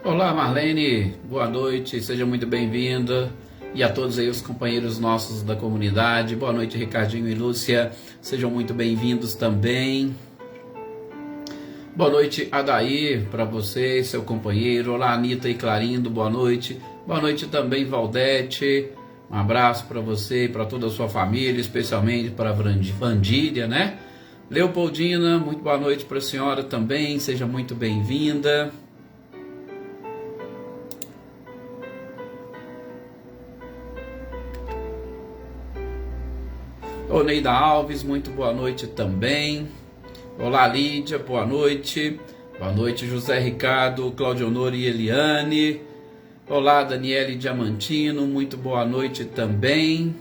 Olá, Marlene, boa noite, seja muito bem-vinda. E a todos aí os companheiros nossos da comunidade, boa noite, Ricardinho e Lúcia, sejam muito bem-vindos também. Boa noite, Adair, para você, seu companheiro. Olá, Anitta e Clarindo, boa noite. Boa noite também, Valdete. Um abraço para você e para toda a sua família, especialmente para a Vandília, né? Leopoldina, muito boa noite para a senhora também, seja muito bem-vinda. Oneida Alves, muito boa noite também. Olá, Lídia, boa noite. Boa noite, José Ricardo, Claudio Honor e Eliane. Olá, Daniele Diamantino, muito boa noite também.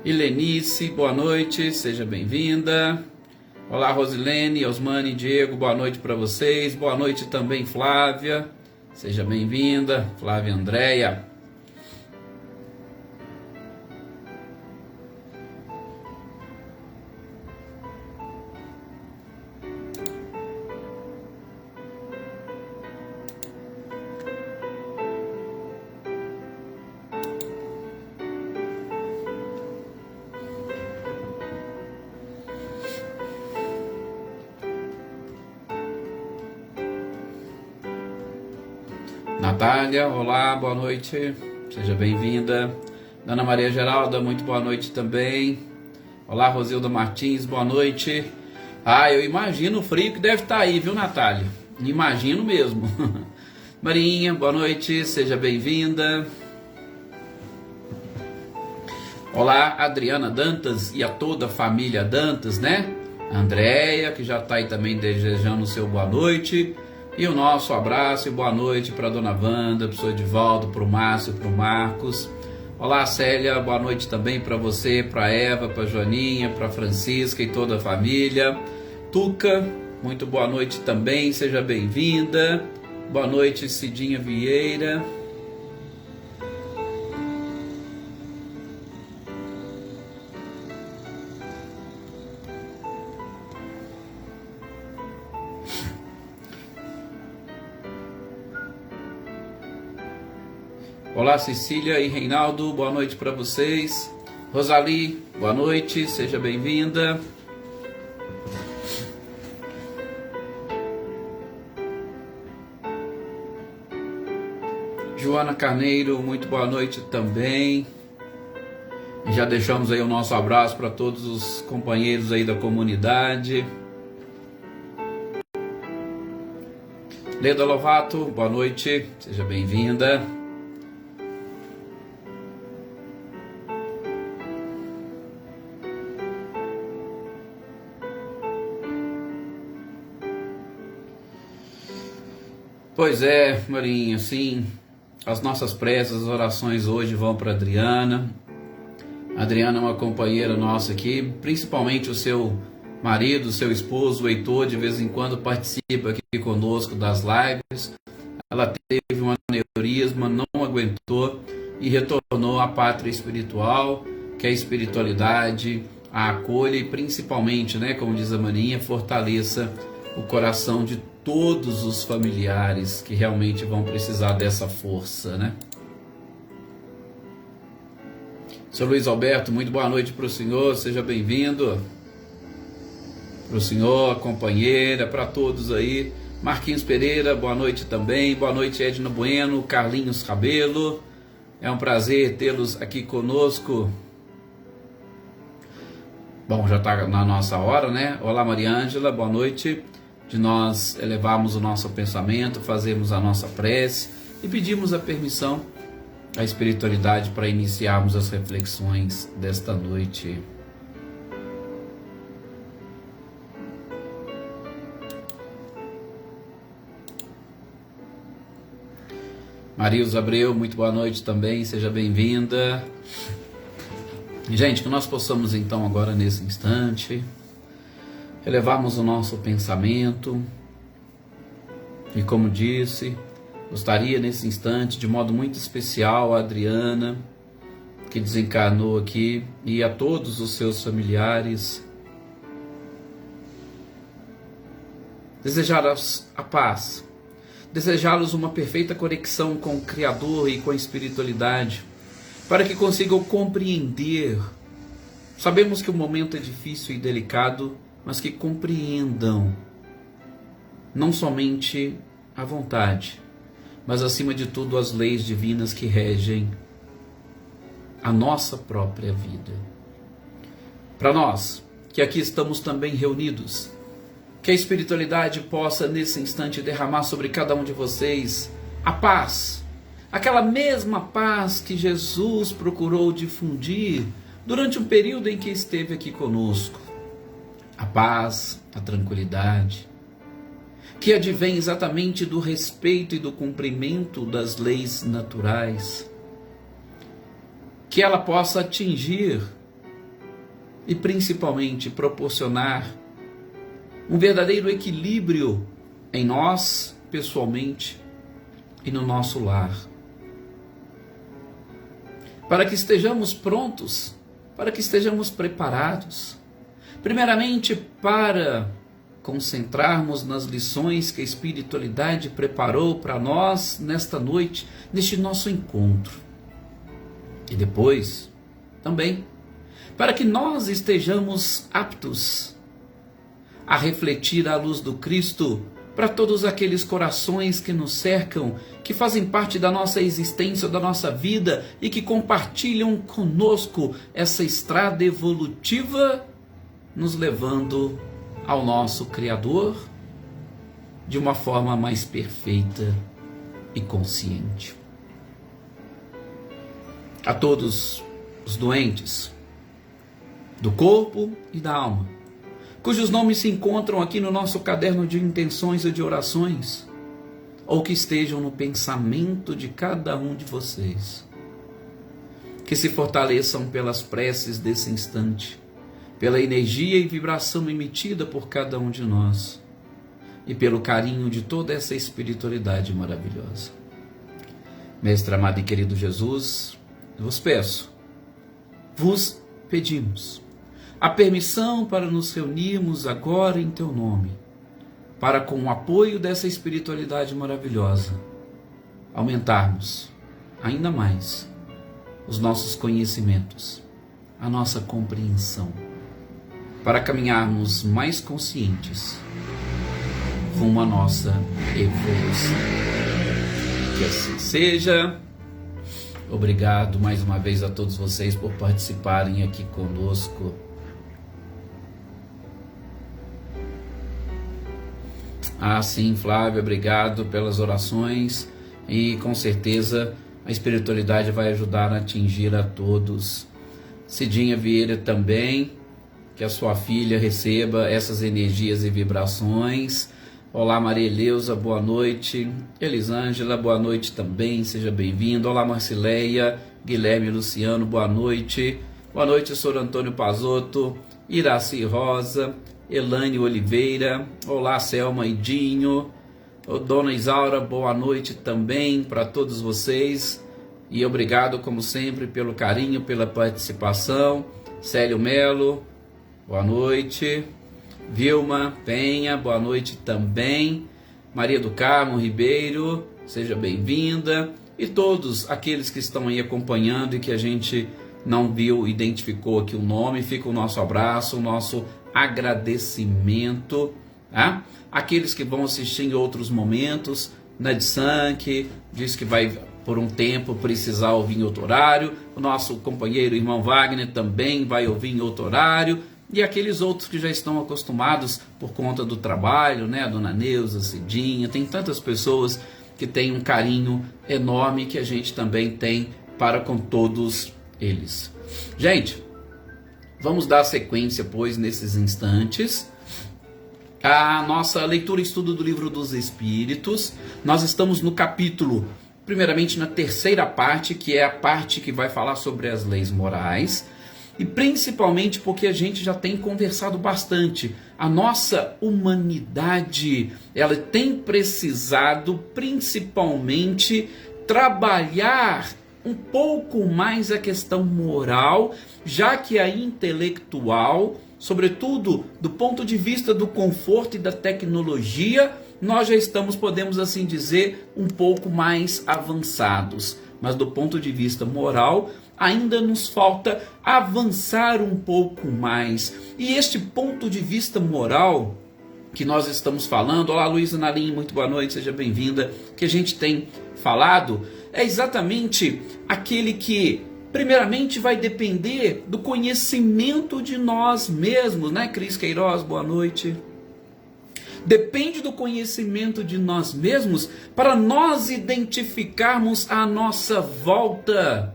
Helenice, boa noite, seja bem-vinda. Olá, Rosilene, Osmane, Diego, boa noite para vocês. Boa noite também, Flávia, seja bem-vinda. Flávia Andréia. Natália, olá, boa noite, seja bem-vinda. Ana Maria Geralda, muito boa noite também. Olá, Rosilda Martins, boa noite. Eu imagino o frio que deve estar aí, viu, Natália? Imagino mesmo. Marinha, boa noite, seja bem-vinda. Olá, Adriana Dantas e a toda a família Dantas, né? Andréia, que já está aí também desejando o seu boa noite. E o nosso abraço e boa noite para a dona Wanda, para o senhor Edivaldo, para o Márcio, para o Marcos. Olá, Célia, boa noite também para você, para a Eva, para a Joaninha, para a Francisca e toda a família. Tuca, muito boa noite também, seja bem-vinda. Boa noite, Cidinha Vieira. Olá, Cecília e Reinaldo, boa noite para vocês. Rosali, boa noite, seja bem-vinda. Joana Carneiro, muito boa noite também. E já deixamos aí o nosso abraço para todos os companheiros aí da comunidade. Leda Lovato, boa noite, seja bem-vinda. Pois é, Marinho, sim, as nossas preces, as orações hoje vão para Adriana. A Adriana é uma companheira nossa aqui, principalmente o seu marido, o seu esposo, o Heitor, de vez em quando participa aqui conosco das lives. Ela teve um aneurisma, não aguentou e retornou à pátria espiritual, que a espiritualidade a acolha e principalmente, né, como diz a Marinha, fortaleça o coração de todos os familiares que realmente vão precisar dessa força, né? Seu Luiz Alberto, muito boa noite para o senhor, seja bem-vindo. Para o senhor, a companheira, para todos aí. Marquinhos Pereira, boa noite também. Boa noite, Edna Bueno, Carlinhos Cabelo. É um prazer tê-los aqui conosco. Bom, já está na nossa hora, né? Olá, Maria Ângela, boa noite. De nós elevarmos o nosso pensamento, fazermos a nossa prece e pedimos a permissão à espiritualidade para iniciarmos as reflexões desta noite. Marilza Abreu, muito boa noite também, seja bem-vinda. Gente, que nós possamos então agora nesse instante elevarmos o nosso pensamento e, como disse, gostaria nesse instante, de modo muito especial, a Adriana, que desencarnou aqui, e a todos os seus familiares, desejar a paz, desejá-los uma perfeita conexão com o Criador e com a espiritualidade, para que consigam compreender. Sabemos que o momento é difícil e delicado, mas que compreendam não somente a vontade, mas acima de tudo as leis divinas que regem a nossa própria vida. Para nós, que aqui estamos também reunidos, que a espiritualidade possa nesse instante derramar sobre cada um de vocês a paz, aquela mesma paz que Jesus procurou difundir durante um período em que esteve aqui conosco. A paz, a tranquilidade, que advém exatamente do respeito e do cumprimento das leis naturais, que ela possa atingir e principalmente proporcionar um verdadeiro equilíbrio em nós, pessoalmente, e no nosso lar. Para que estejamos prontos, para que estejamos preparados, primeiramente para concentrarmos nas lições que a espiritualidade preparou para nós nesta noite, neste nosso encontro. E depois, também, para que nós estejamos aptos a refletir a luz do Cristo para todos aqueles corações que nos cercam, que fazem parte da nossa existência, da nossa vida e que compartilham conosco essa estrada evolutiva, nos levando ao nosso Criador de uma forma mais perfeita e consciente. A todos os doentes do corpo e da alma, cujos nomes se encontram aqui no nosso caderno de intenções e de orações, ou que estejam no pensamento de cada um de vocês, que se fortaleçam pelas preces desse instante, pela energia e vibração emitida por cada um de nós, e pelo carinho de toda essa espiritualidade maravilhosa. Mestre amado e querido Jesus, vos pedimos a permissão para nos reunirmos agora em Teu nome, para com o apoio dessa espiritualidade maravilhosa, aumentarmos ainda mais os nossos conhecimentos, a nossa compreensão, para caminharmos mais conscientes rumo à nossa evolução. Que assim seja. Obrigado mais uma vez a todos vocês por participarem aqui conosco. Sim, Flávio, obrigado pelas orações e com certeza a espiritualidade vai ajudar a atingir a todos. Cidinha Vieira também, que a sua filha receba essas energias e vibrações. Olá, Maria Eleusa, boa noite. Elisângela, boa noite também, seja bem-vindo. Olá, Marcileia, Guilherme Luciano, boa noite. Boa noite, Sr. Antônio Pazotto, Iraci Rosa, Elane Oliveira. Olá, Selma e Dinho. Dona Isaura, boa noite também para todos vocês. E obrigado, como sempre, pelo carinho, pela participação. Célio Melo, boa noite. Vilma Penha, boa noite também. Maria do Carmo Ribeiro, seja bem-vinda. E todos aqueles que estão aí acompanhando e que a gente não viu, identificou aqui o nome, fica o nosso abraço, o nosso agradecimento. Tá? Aqueles que vão assistir em outros momentos, Nadsan, que diz que vai por um tempo precisar ouvir em outro horário. O nosso companheiro, irmão Wagner, também vai ouvir em outro horário. E aqueles outros que já estão acostumados por conta do trabalho, né? A dona Neuza, Cidinha, tem tantas pessoas que têm um carinho enorme que a gente também tem para com todos eles. Gente, vamos dar sequência, pois, nesses instantes, a nossa leitura e estudo do Livro dos Espíritos. Nós estamos no capítulo, primeiramente na terceira parte, que é a parte que vai falar sobre as leis morais. E principalmente porque a gente já tem conversado bastante. A nossa humanidade, ela tem precisado principalmente trabalhar um pouco mais a questão moral, já que a intelectual, sobretudo do ponto de vista do conforto e da tecnologia, nós já estamos, podemos assim dizer, um pouco mais avançados. Mas do ponto de vista moral, ainda nos falta avançar um pouco mais. E este ponto de vista moral que nós estamos falando, olá Luísa Nalim, muito boa noite, seja bem-vinda, que a gente tem falado, é exatamente aquele que primeiramente vai depender do conhecimento de nós mesmos, né, Cris Queiroz, boa noite. Depende do conhecimento de nós mesmos para nós identificarmos à nossa volta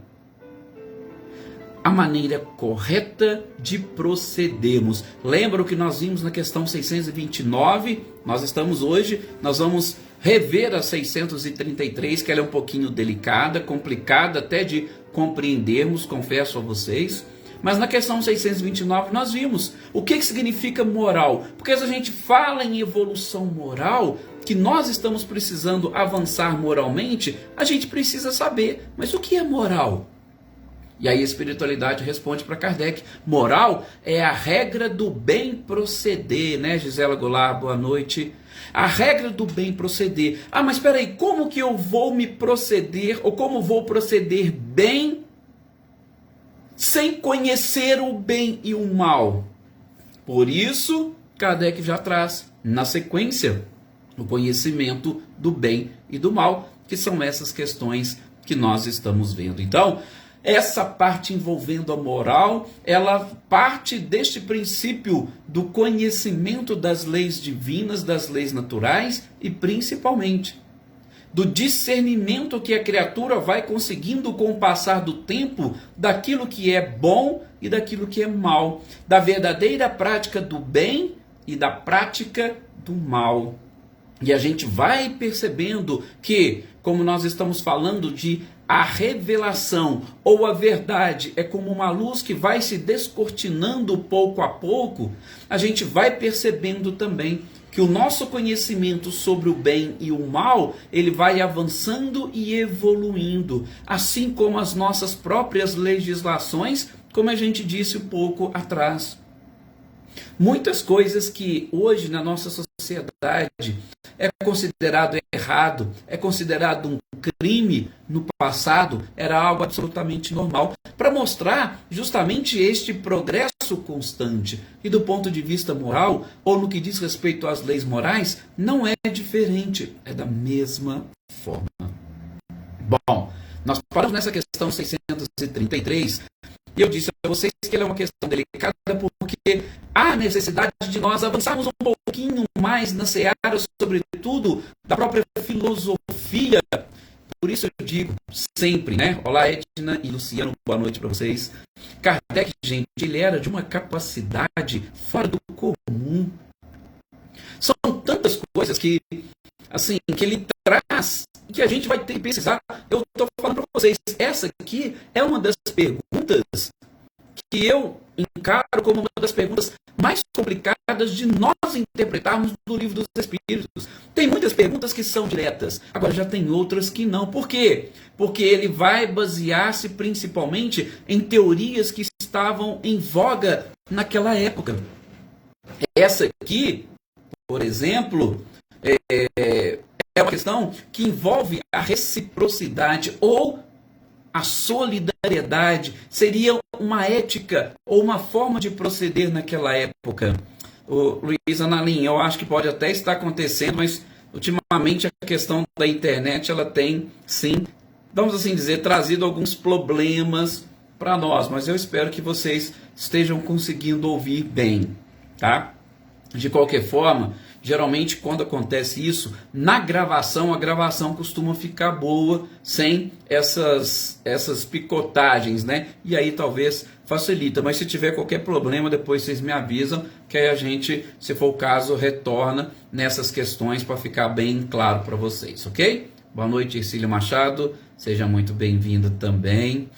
a maneira correta de procedermos. Lembra o que nós vimos na questão 629? Nós vamos rever a 633, que ela é um pouquinho delicada, complicada até de compreendermos, confesso a vocês. Mas na questão 629 nós vimos o que significa moral. Porque se a gente fala em evolução moral, que nós estamos precisando avançar moralmente, a gente precisa saber, mas o que é moral? E aí a espiritualidade responde para Kardec, moral é a regra do bem proceder, né, Gisela Goulart, boa noite. A regra do bem proceder. Ah, mas espera aí, como que eu vou me proceder, ou como vou proceder bem, sem conhecer o bem e o mal? Por isso, Kardec já traz, na sequência, o conhecimento do bem e do mal, que são essas questões que nós estamos vendo. Então, essa parte envolvendo a moral, ela parte deste princípio do conhecimento das leis divinas, das leis naturais e principalmente do discernimento que a criatura vai conseguindo com o passar do tempo daquilo que é bom e daquilo que é mal, da verdadeira prática do bem e da prática do mal. E a gente vai percebendo que, como nós estamos falando de a revelação ou a verdade é como uma luz que vai se descortinando pouco a pouco, a gente vai percebendo também que o nosso conhecimento sobre o bem e o mal, ele vai avançando e evoluindo, assim como as nossas próprias legislações, como a gente disse um pouco atrás. Muitas coisas que hoje na nossa sociedade é considerado errado, é considerado um crime, no passado era algo absolutamente normal, para mostrar justamente este progresso constante. E do ponto de vista moral, ou no que diz respeito às leis morais, não é diferente, é da mesma forma. Bom, nós paramos nessa questão 633, e eu disse a vocês que ela é uma questão delicada porque há necessidade de nós avançarmos um pouquinho mais na seara, sobretudo da própria filosofia. Por isso eu digo sempre, né? Olá Edna e Luciano, boa noite para vocês. Kardec, gente, ele era de uma capacidade fora do comum. São tantas coisas que, assim, que ele traz, que a gente vai ter que precisar. Eu estou falando para vocês, essa aqui é uma das perguntas que eu encaro como uma das perguntas mais complicadas de nós interpretarmos do Livro dos Espíritos. Tem muitas perguntas que são diretas, agora já tem outras que não. Por quê? Porque ele vai basear-se principalmente em teorias que estavam em voga naquela época. Essa aqui, por exemplo, é uma questão que envolve a reciprocidade ou a solidariedade. Seria uma ética ou uma forma de proceder naquela época. O Luiz Analim, eu acho que pode até estar acontecendo, mas ultimamente a questão da internet, ela tem, sim, vamos assim dizer, trazido alguns problemas para nós, mas eu espero que vocês estejam conseguindo ouvir bem, tá? De qualquer forma, geralmente quando acontece isso, na gravação, a gravação costuma ficar boa, sem essas picotagens, né? E aí talvez facilita, mas se tiver qualquer problema, depois vocês me avisam, que aí a gente, se for o caso, retorna nessas questões para ficar bem claro para vocês, ok? Boa noite, Ercília Machado, seja muito bem-vinda também.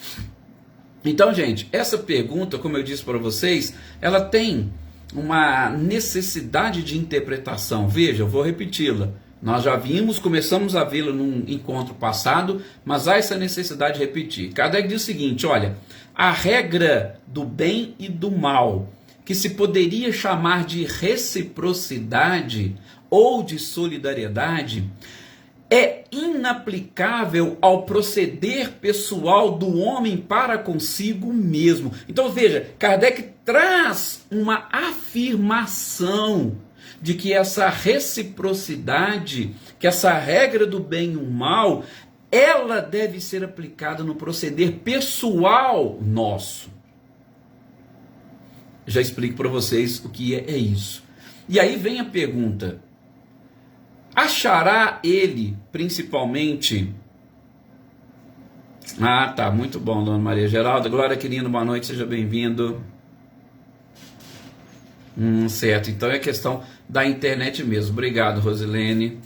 Então, gente, essa pergunta, como eu disse para vocês, ela tem uma necessidade de interpretação. Veja, eu vou repeti-la. Nós já vimos, começamos a vê-la num encontro passado, mas há essa necessidade de repetir. Kardec diz o seguinte, olha, a regra do bem e do mal, que se poderia chamar de reciprocidade, ou de solidariedade é inaplicável ao proceder pessoal do homem para consigo mesmo. Então veja, Kardec traz uma afirmação de que essa reciprocidade, que essa regra do bem e o mal, ela deve ser aplicada no proceder pessoal nosso. Já explico para vocês o que é isso. E aí vem a pergunta: achará ele, principalmente... Ah, tá, muito bom, Dona Maria Geralda. Glória, querido, boa noite, seja bem-vindo. Certo, então é questão da internet mesmo. Obrigado, Rosilene.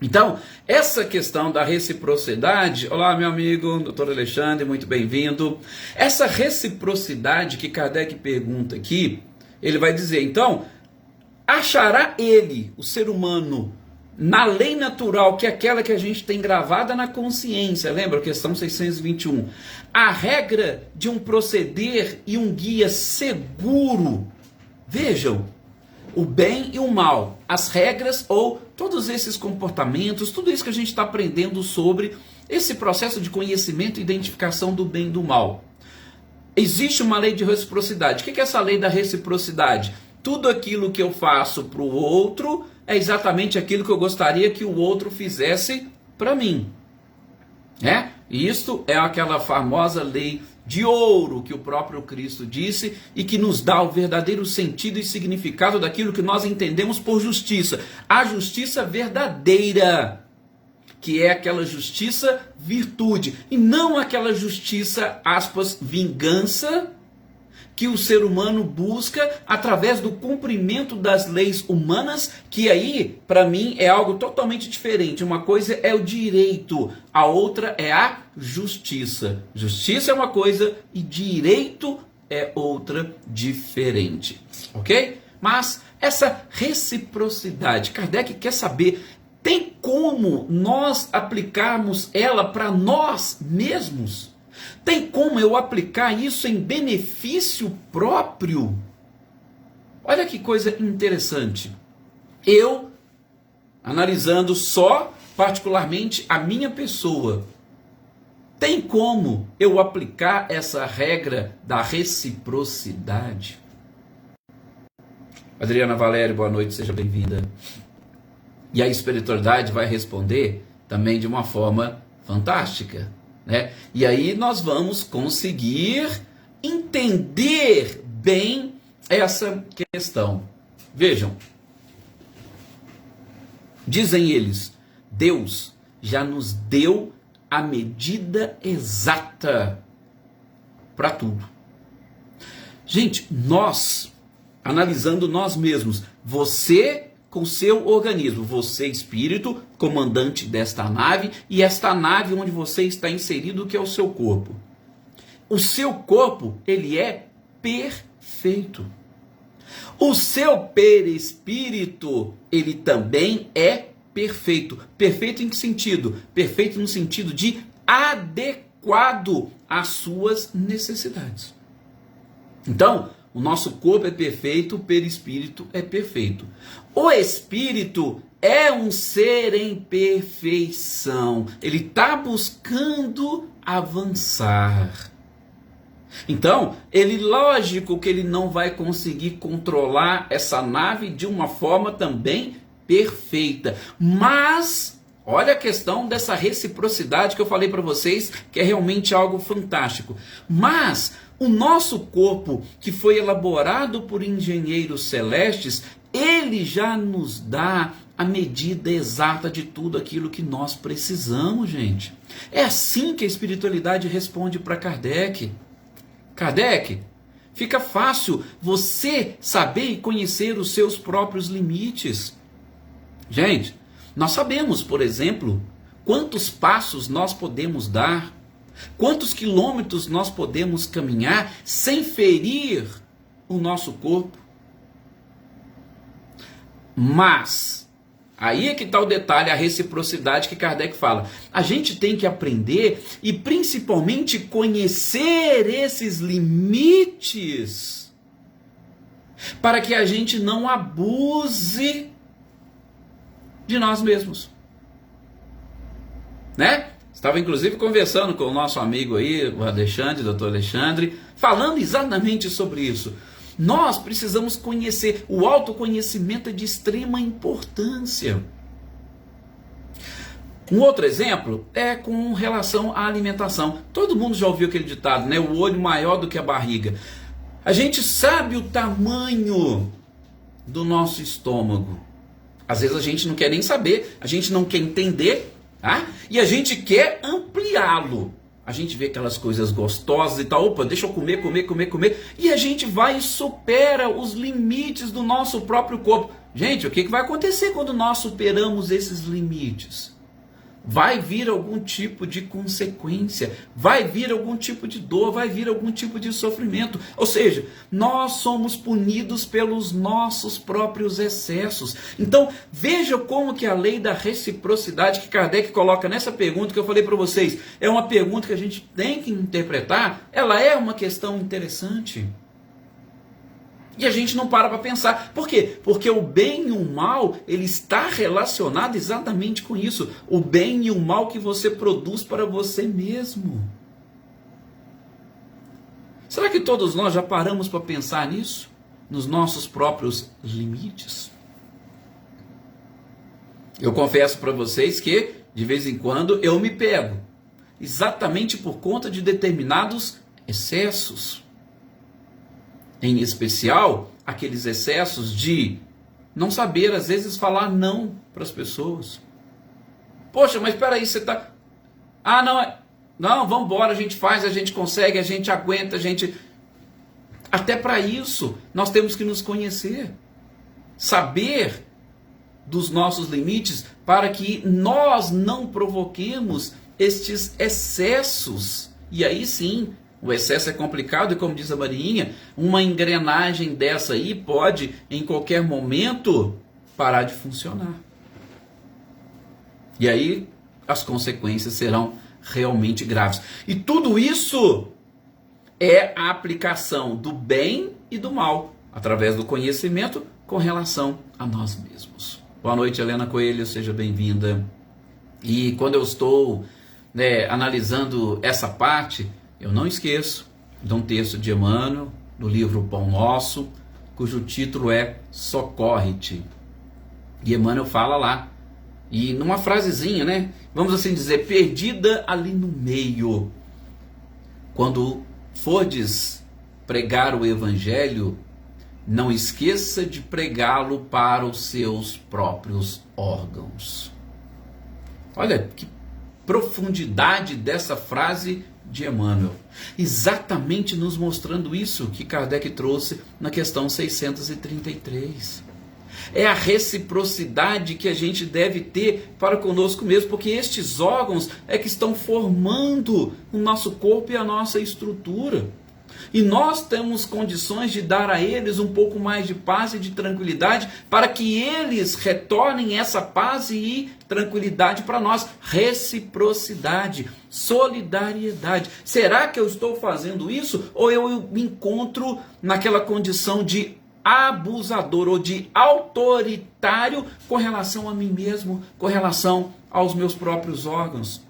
Então, essa questão da reciprocidade... Olá, meu amigo, doutor Alexandre, muito bem-vindo. Essa reciprocidade que Kardec pergunta aqui, ele vai dizer, então, achará ele, o ser humano, na lei natural, que é aquela que a gente tem gravada na consciência, lembra? Questão 621. A regra de um proceder e um guia seguro. Vejam, o bem e o mal, as regras ou todos esses comportamentos, tudo isso que a gente está aprendendo sobre esse processo de conhecimento e identificação do bem e do mal. Existe uma lei de reciprocidade. O que é essa lei da reciprocidade? Tudo aquilo que eu faço para o outro é exatamente aquilo que eu gostaria que o outro fizesse para mim. E isto é aquela famosa lei de ouro que o próprio Cristo disse e que nos dá o verdadeiro sentido e significado daquilo que nós entendemos por justiça. A justiça verdadeira, que é aquela justiça virtude, e não aquela justiça, aspas, vingança, que o ser humano busca através do cumprimento das leis humanas, que aí, para mim, é algo totalmente diferente. Uma coisa é o direito, a outra é a justiça. Justiça é uma coisa e direito é outra diferente, ok? Mas essa reciprocidade, Kardec quer saber, tem como nós aplicarmos ela para nós mesmos? Tem como eu aplicar isso em benefício próprio? Olha que coisa interessante. Eu, analisando só particularmente a minha pessoa, tem como eu aplicar essa regra da reciprocidade? Adriana Valério, boa noite, seja bem-vinda. E a espiritualidade vai responder também de uma forma fantástica. E aí nós vamos conseguir entender bem essa questão. Vejam, dizem eles, Deus já nos deu a medida exata para tudo. Gente, nós, analisando nós mesmos, você com seu organismo, você espírito, comandante desta nave, e esta nave onde você está inserido, que é o seu corpo. O seu corpo, ele é perfeito. O seu perispírito, ele também é perfeito. Perfeito em que sentido? Perfeito no sentido de adequado às suas necessidades. Então, o nosso corpo é perfeito, o perispírito é perfeito. O espírito é um ser em perfeição. Ele está buscando avançar. Então, lógico que ele não vai conseguir controlar essa nave de uma forma também perfeita. Mas, olha a questão dessa reciprocidade que eu falei para vocês, que é realmente algo fantástico. Mas o nosso corpo, que foi elaborado por engenheiros celestes, ele já nos dá a medida exata de tudo aquilo que nós precisamos, gente. É assim que a espiritualidade responde para Kardec. Kardec, fica fácil você saber e conhecer os seus próprios limites. Gente, nós sabemos, por exemplo, quantos passos nós podemos dar, quantos quilômetros nós podemos caminhar sem ferir o nosso corpo. Mas, aí é que está o detalhe, a reciprocidade que Kardec fala. A gente tem que aprender e principalmente conhecer esses limites para que a gente não abuse de nós mesmos. Né? Estava inclusive conversando com o nosso amigo aí, o Alexandre, o Dr. Alexandre, falando exatamente sobre isso. Nós precisamos conhecer, o autoconhecimento é de extrema importância. Um outro exemplo é com relação à alimentação. Todo mundo já ouviu aquele ditado, né? O olho maior do que a barriga. A gente sabe o tamanho do nosso estômago. Às vezes a gente não quer nem saber, a gente não quer entender, tá? E a gente quer ampliá-lo. A gente vê aquelas coisas gostosas e tal, opa, deixa eu comer, e a gente vai e supera os limites do nosso próprio corpo. Gente, o que vai acontecer quando nós superamos esses limites? Vai vir algum tipo de consequência, vai vir algum tipo de dor, vai vir algum tipo de sofrimento. Ou seja, nós somos punidos pelos nossos próprios excessos. Então, veja como que a lei da reciprocidade que Kardec coloca nessa pergunta que eu falei para vocês, é uma pergunta que a gente tem que interpretar, ela é uma questão interessante. E a gente não para pensar. Por quê? Porque o bem e o mal, ele está relacionado exatamente com isso. O bem e o mal que você produz para você mesmo. Será que todos nós já paramos para pensar nisso? Nos nossos próprios limites? Eu confesso para vocês que, de vez em quando, eu me pego. Exatamente por conta de determinados excessos. Em especial, aqueles excessos de não saber, às vezes, falar não para as pessoas. Poxa, mas espera aí, você está... Ah, não, vamos embora, a gente faz, a gente consegue, a gente aguenta, a gente... Até para isso, nós temos que nos conhecer. Saber dos nossos limites para que nós não provoquemos estes excessos. E aí sim... O excesso é complicado e, como diz a Mariinha, uma engrenagem dessa aí pode, em qualquer momento, parar de funcionar. E aí as consequências serão realmente graves. E tudo isso é a aplicação do bem e do mal, através do conhecimento com relação a nós mesmos. Boa noite, Helena Coelho, seja bem-vinda. E quando eu estou analisando essa parte... Eu não esqueço de um texto de Emmanuel, do livro Pão Nosso, cujo título é Socorre-te. E Emmanuel fala lá, e numa frasezinha, né? Vamos assim dizer, perdida ali no meio. Quando fordes pregar o Evangelho, não esqueça de pregá-lo para os seus próprios órgãos. Olha que profundidade dessa frase de Emmanuel, exatamente nos mostrando isso que Kardec trouxe na questão 633. É a reciprocidade que a gente deve ter para conosco mesmo, porque estes órgãos é que estão formando o nosso corpo e a nossa estrutura. E nós temos condições de dar a eles um pouco mais de paz e de tranquilidade, para que eles retornem essa paz e tranquilidade para nós. Reciprocidade, solidariedade. Será que eu estou fazendo isso? Ou eu me encontro naquela condição de abusador ou de autoritário com relação a mim mesmo, com relação aos meus próprios órgãos?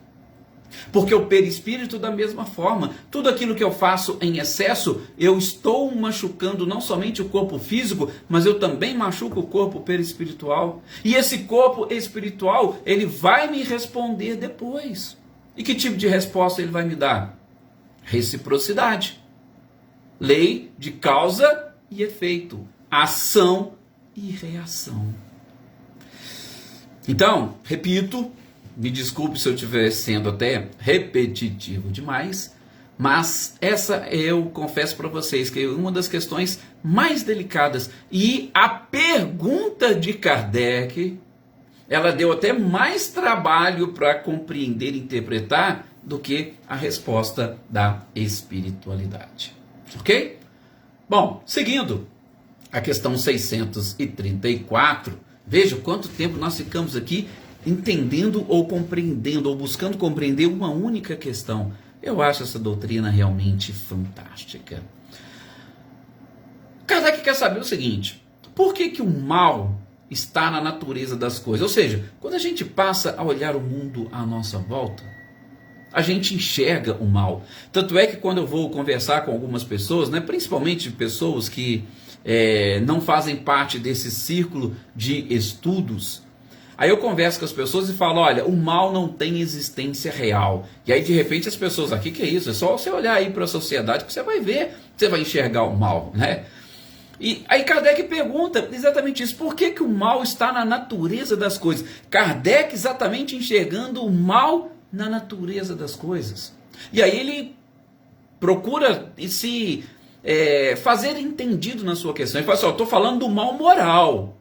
Porque o perispírito, da mesma forma, tudo aquilo que eu faço em excesso, eu estou machucando não somente o corpo físico, mas eu também machuco o corpo perispiritual. E esse corpo espiritual, ele vai me responder depois. E que tipo de resposta ele vai me dar? Reciprocidade. Lei de causa e efeito. Ação e reação. Então, repito, me desculpe se eu estiver sendo até repetitivo demais, mas essa eu confesso para vocês que é uma das questões mais delicadas. E a pergunta de Kardec, ela deu até mais trabalho para compreender e interpretar do que a resposta da espiritualidade. Ok? Bom, seguindo a questão 634, veja quanto tempo nós ficamos aqui entendendo ou compreendendo, ou buscando compreender uma única questão. Eu acho essa doutrina realmente fantástica. Kardec quer saber o seguinte: por que o mal está na natureza das coisas. Ou seja, quando a gente passa a olhar o mundo à nossa volta, a gente enxerga o mal. Tanto é que quando eu vou conversar com algumas pessoas, né, principalmente pessoas que não fazem parte desse círculo de estudos, aí eu converso com as pessoas e falo, olha, o mal não tem existência real. E aí de repente as pessoas, aqui que é isso? É só você olhar aí para a sociedade que você vai ver, você vai enxergar o mal, né? E aí Kardec pergunta exatamente isso, por que o mal está na natureza das coisas? Kardec exatamente enxergando o mal na natureza das coisas. E aí ele procura se fazer entendido na sua questão. Ele fala assim, estou falando do mal moral,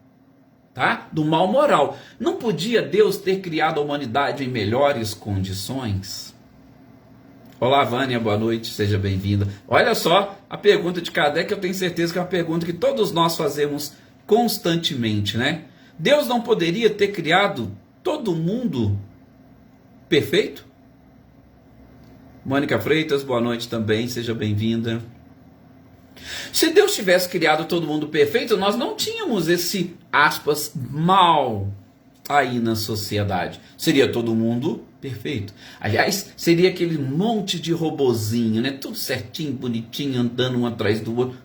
tá? Do mal moral. Não podia Deus ter criado a humanidade em melhores condições? Olá, Vânia, boa noite, seja bem-vinda. Olha só, a pergunta de Kardec, eu tenho certeza que é uma pergunta que todos nós fazemos constantemente, né? Deus não poderia ter criado todo mundo perfeito? Mônica Freitas, boa noite também, seja bem-vinda. Se Deus tivesse criado todo mundo perfeito, nós não tínhamos esse, aspas, mal aí na sociedade. Seria todo mundo perfeito. Aliás, seria aquele monte de robozinho, né? Tudo certinho, bonitinho, andando um atrás do outro.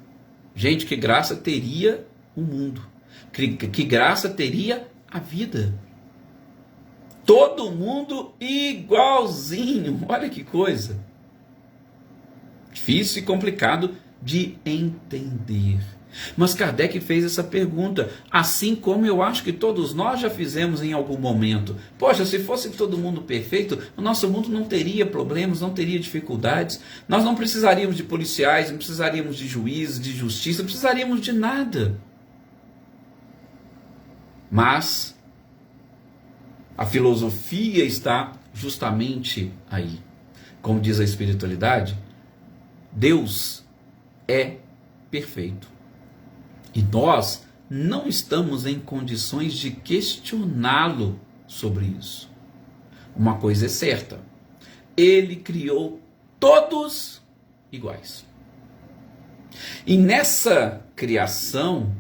Gente, que graça teria o mundo. Que graça teria a vida. Todo mundo igualzinho. Olha que coisa. Difícil e complicado de entender. Mas Kardec fez essa pergunta, assim como eu acho que todos nós já fizemos em algum momento. Poxa, se fosse todo mundo perfeito, o nosso mundo não teria problemas, não teria dificuldades. Nós não precisaríamos de policiais, não precisaríamos de juízes, de justiça, não precisaríamos de nada. Mas a filosofia está justamente aí. Como diz a espiritualidade, Deus é perfeito. E nós não estamos em condições de questioná-lo sobre isso. Uma coisa é certa, ele criou todos iguais. E nessa criação,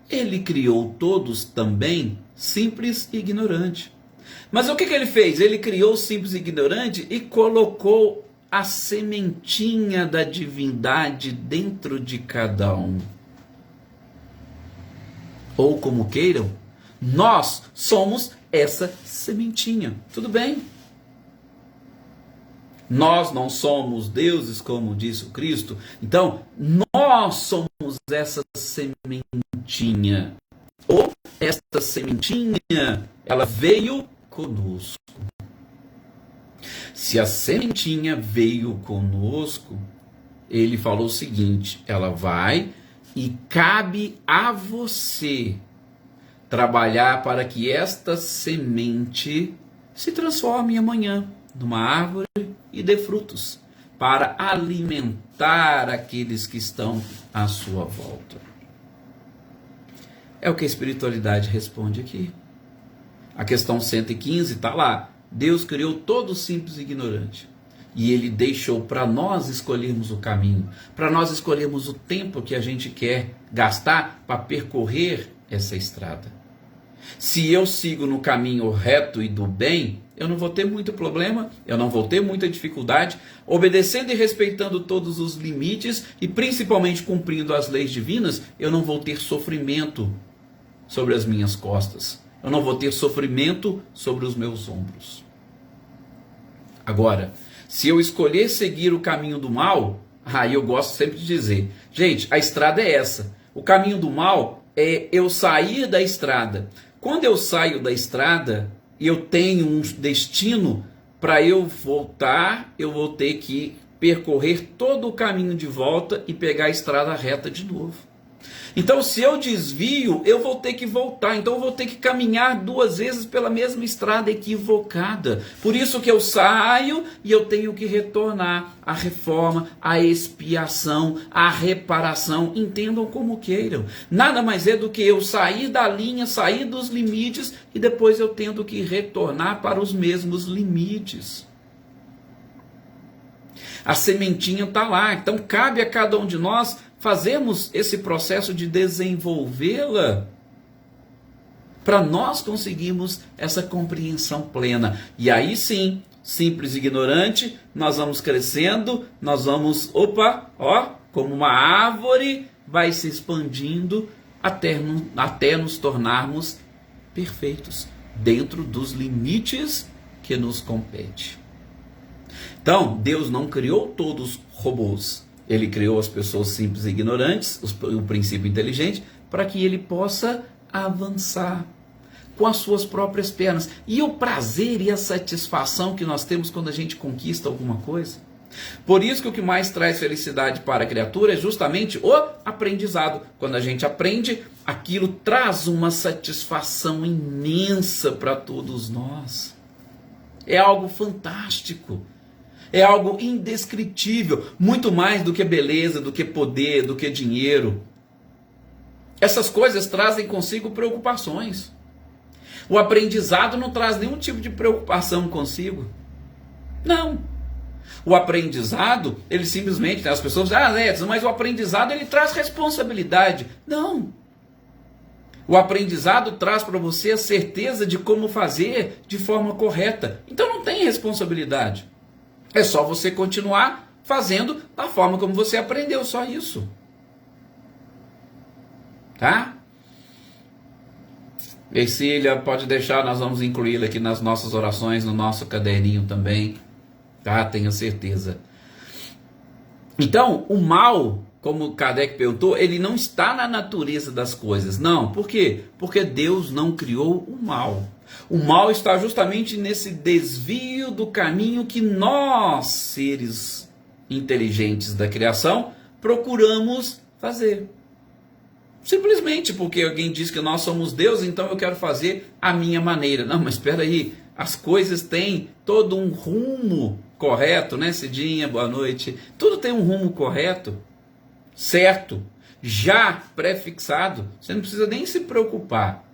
ele criou todos também simples e ignorante. Mas o que ele fez? Ele criou simples e ignorante e colocou a sementinha da divindade dentro de cada um. Ou como queiram, nós somos essa sementinha. Tudo bem? Nós não somos deuses, como disse o Cristo. Então, nós somos essa sementinha. Ou essa sementinha, ela veio conosco. Se a sementinha veio conosco, ele falou o seguinte, ela vai e cabe a você trabalhar para que esta semente se transforme amanhã numa árvore e dê frutos, para alimentar aqueles que estão à sua volta. É o que a espiritualidade responde aqui. A questão 115 está lá. Deus criou todo simples e ignorante. E ele deixou para nós escolhermos o caminho, para nós escolhermos o tempo que a gente quer gastar para percorrer essa estrada. Se eu sigo no caminho reto e do bem, eu não vou ter muito problema, eu não vou ter muita dificuldade, obedecendo e respeitando todos os limites e principalmente cumprindo as leis divinas, eu não vou ter sofrimento sobre as minhas costas, eu não vou ter sofrimento sobre os meus ombros. Agora, se eu escolher seguir o caminho do mal, aí eu gosto sempre de dizer, gente, a estrada é essa. O caminho do mal é eu sair da estrada. Quando eu saio da estrada e eu tenho um destino, para eu voltar, eu vou ter que percorrer todo o caminho de volta e pegar a estrada reta de novo. Então, se eu desvio, eu vou ter que voltar. Então, eu vou ter que caminhar 2 vezes pela mesma estrada equivocada. Por isso que eu saio e eu tenho que retornar. A reforma, a expiação, a reparação, entendam como queiram. Nada mais é do que eu sair da linha, sair dos limites e depois eu tendo que retornar para os mesmos limites. A sementinha está lá. Então, cabe a cada um de nós fazemos esse processo de desenvolvê-la para nós conseguirmos essa compreensão plena. E aí sim, simples e ignorante, nós vamos crescendo, nós vamos, como uma árvore, vai se expandindo até nos tornarmos perfeitos, dentro dos limites que nos compete. Então, Deus não criou todos robôs. Ele criou as pessoas simples e ignorantes, o princípio inteligente, para que ele possa avançar com as suas próprias pernas. E o prazer e a satisfação que nós temos quando a gente conquista alguma coisa. Por isso que o que mais traz felicidade para a criatura é justamente o aprendizado. Quando a gente aprende, aquilo traz uma satisfação imensa para todos nós. É algo fantástico. É algo indescritível, muito mais do que beleza, do que poder, do que dinheiro. Essas coisas trazem consigo preocupações. O aprendizado não traz nenhum tipo de preocupação consigo. Não. O aprendizado, ele simplesmente, as pessoas dizem, mas o aprendizado ele traz responsabilidade. Não. O aprendizado traz para você a certeza de como fazer de forma correta. Então não tem responsabilidade. É só você continuar fazendo da forma como você aprendeu, só isso. Tá? Ercília, pode deixar, nós vamos incluí-la aqui nas nossas orações, no nosso caderninho também. Tá? Tenha certeza. Então, o mal, como Kardec perguntou, ele não está na natureza das coisas. Não, por quê? Porque Deus não criou o mal. O mal está justamente nesse desvio do caminho que nós, seres inteligentes da criação, procuramos fazer. Simplesmente porque alguém diz que nós somos Deus, então eu quero fazer a minha maneira. Não, mas espera aí, as coisas têm todo um rumo correto, né, Cidinha? Boa noite. Tudo tem um rumo correto, certo, já pré-fixado. Você não precisa nem se preocupar.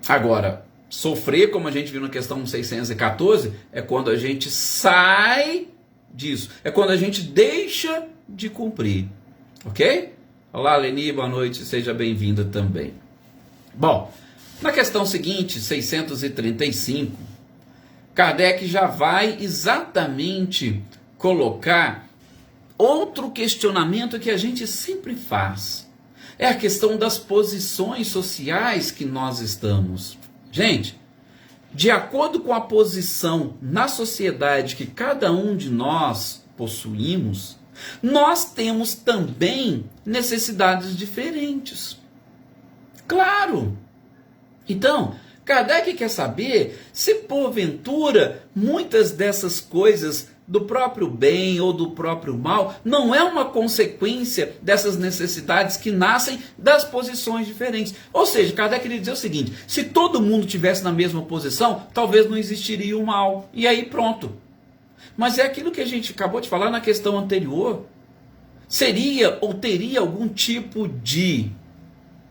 Agora, sofrer, como a gente viu na questão 614, é quando a gente sai disso. É quando a gente deixa de cumprir. Ok? Olá, Leni, boa noite, seja bem-vinda também. Bom, na questão seguinte, 635, Kardec já vai exatamente colocar outro questionamento que a gente sempre faz. É a questão das posições sociais que nós estamos. Gente, de acordo com a posição na sociedade que cada um de nós possuímos, nós temos também necessidades diferentes. Claro! Então, Kardec quer saber se porventura muitas dessas coisas do próprio bem ou do próprio mal não é uma consequência dessas necessidades que nascem das posições diferentes. Ou seja, Kardec queria dizer o seguinte: se todo mundo tivesse na mesma posição, talvez não existiria o mal. E aí pronto. Mas é aquilo que a gente acabou de falar na questão anterior. Seria ou teria algum tipo de,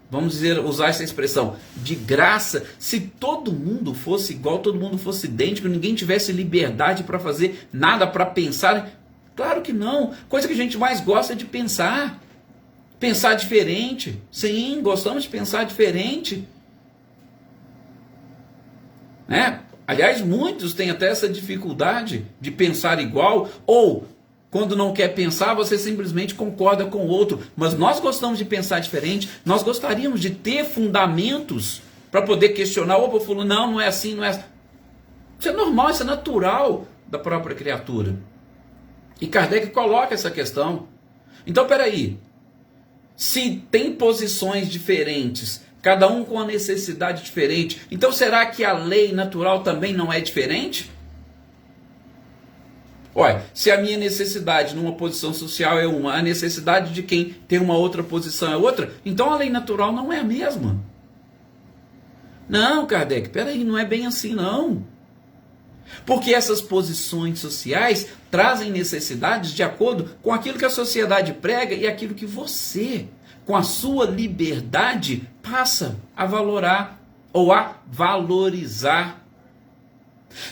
vamos dizer, usar essa expressão, de graça, se todo mundo fosse igual, todo mundo fosse idêntico, ninguém tivesse liberdade para fazer nada, para pensar? Claro que não. Coisa que a gente mais gosta é de pensar. Pensar diferente. Sim, gostamos de pensar diferente. Né? Aliás, muitos têm até essa dificuldade de pensar igual, ou quando não quer pensar, você simplesmente concorda com o outro. Mas nós gostamos de pensar diferente, nós gostaríamos de ter fundamentos para poder questionar. Opa, fulano, não é assim, não é assim. Isso é normal, isso é natural da própria criatura. E Kardec coloca essa questão. Então, peraí, se tem posições diferentes, cada um com uma necessidade diferente, então será que a lei natural também não é diferente? Olha, se a minha necessidade numa posição social é uma, a necessidade de quem tem uma outra posição é outra, então a lei natural não é a mesma. Não, Kardec, peraí, não é bem assim não. Porque essas posições sociais trazem necessidades de acordo com aquilo que a sociedade prega e aquilo que você, com a sua liberdade, passa a valorar ou a valorizar.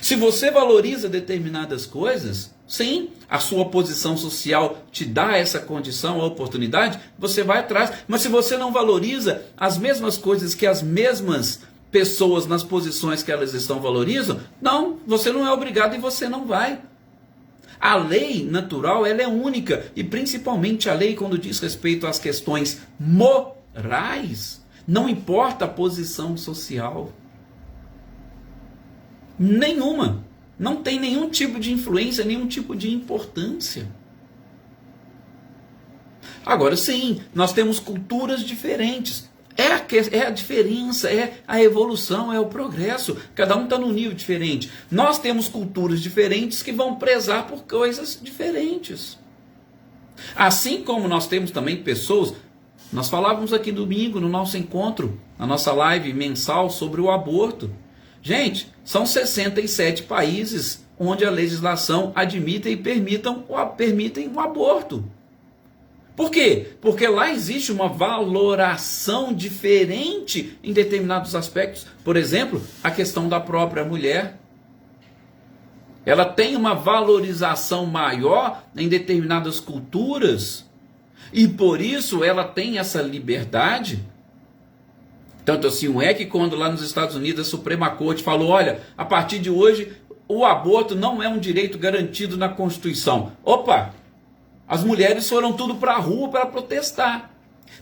Se você valoriza determinadas coisas, Sim, a sua posição social te dá essa condição, a oportunidade, você vai atrás. Mas se você não valoriza as mesmas coisas que as mesmas pessoas nas posições que elas estão valorizam, não, você não é obrigado e você não vai. A lei natural, ela é única, e principalmente a lei quando diz respeito às questões morais, não importa a posição social. Nenhuma. Não tem nenhum tipo de influência, nenhum tipo de importância. Agora sim, nós temos culturas diferentes. É a diferença, é a evolução, é o progresso. Cada um está num nível diferente. Nós temos culturas diferentes que vão prezar por coisas diferentes. Assim como nós temos também pessoas, nós falávamos aqui domingo no nosso encontro, na nossa live mensal sobre o aborto. Gente, são 67 países onde a legislação admite e permitem o aborto. Por quê? Porque lá existe uma valoração diferente em determinados aspectos. Por exemplo, a questão da própria mulher. Ela tem uma valorização maior em determinadas culturas e por isso ela tem essa liberdade. Tanto assim é que quando lá nos Estados Unidos a Suprema Corte falou, olha, a partir de hoje o aborto não é um direito garantido na Constituição. Opa! As mulheres foram tudo para a rua para protestar.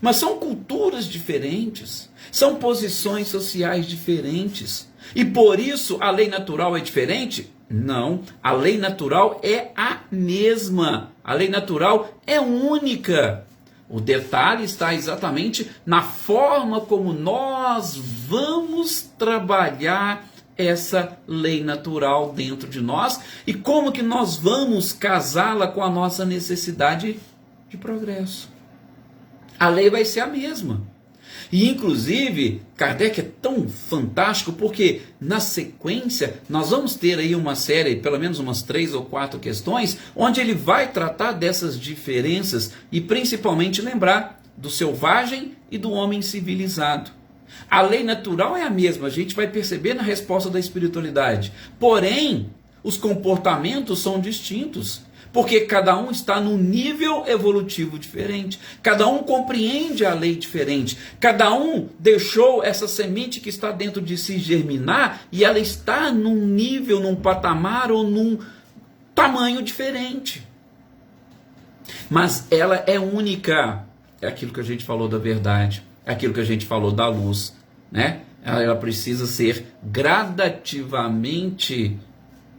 Mas são culturas diferentes, são posições sociais diferentes. E por isso a lei natural é diferente? Não, a lei natural é a mesma. A lei natural é única. O detalhe está exatamente na forma como nós vamos trabalhar essa lei natural dentro de nós e como que nós vamos casá-la com a nossa necessidade de progresso. A lei vai ser a mesma. E inclusive, Kardec é tão fantástico porque na sequência nós vamos ter aí uma série, pelo menos umas 3 ou 4 questões, onde ele vai tratar dessas diferenças e principalmente lembrar do selvagem e do homem civilizado. A lei natural é a mesma, a gente vai perceber na resposta da espiritualidade. Porém, os comportamentos são distintos. Porque cada um está num nível evolutivo diferente. Cada um compreende a lei diferente. Cada um deixou essa semente que está dentro de si germinar e ela está num nível, num patamar ou num tamanho diferente. Mas ela é única. É aquilo que a gente falou da verdade. É aquilo que a gente falou da luz, né? Ela precisa ser gradativamente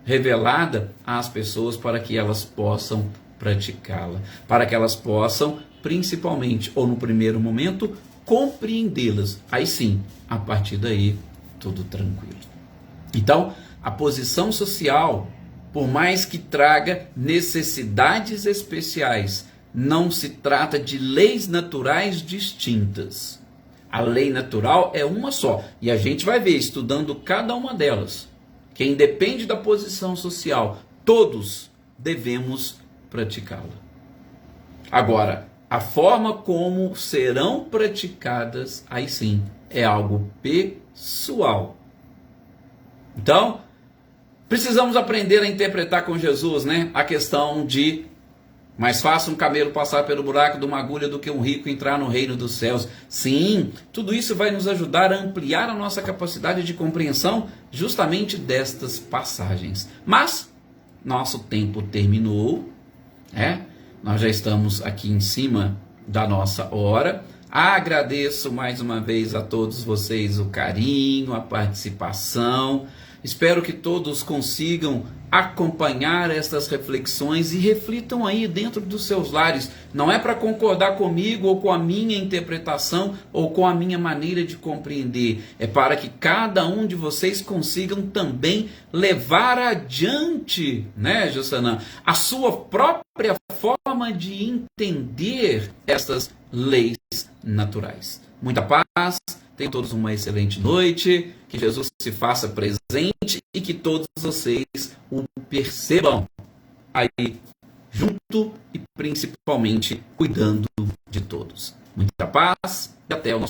revelada às pessoas para que elas possam praticá-la, para que elas possam, principalmente, ou no primeiro momento, compreendê-las. Aí sim, a partir daí, tudo tranquilo. Então, a posição social, por mais que traga necessidades especiais, não se trata de leis naturais distintas. A lei natural é uma só, e a gente vai ver, estudando cada uma delas, que independe da posição social, todos devemos praticá-la. Agora, a forma como serão praticadas, aí sim, é algo pessoal. Então, precisamos aprender a interpretar com Jesus, né, a questão de mais fácil um camelo passar pelo buraco de uma agulha do que um rico entrar no reino dos céus. Sim, tudo isso vai nos ajudar a ampliar a nossa capacidade de compreensão justamente destas passagens. Mas nosso tempo terminou, nós já estamos aqui em cima da nossa hora. Agradeço mais uma vez a todos vocês o carinho, a participação. Espero que todos consigam acompanhar estas reflexões e reflitam aí dentro dos seus lares. Não é para concordar comigo ou com a minha interpretação ou com a minha maneira de compreender. É para que cada um de vocês consigam também levar adiante, né, Jussanã, a sua própria forma de entender estas leis naturais. Muita paz. Tenham todos uma excelente noite, que Jesus se faça presente e que todos vocês o percebam aí junto e principalmente cuidando de todos. Muita paz e até o nosso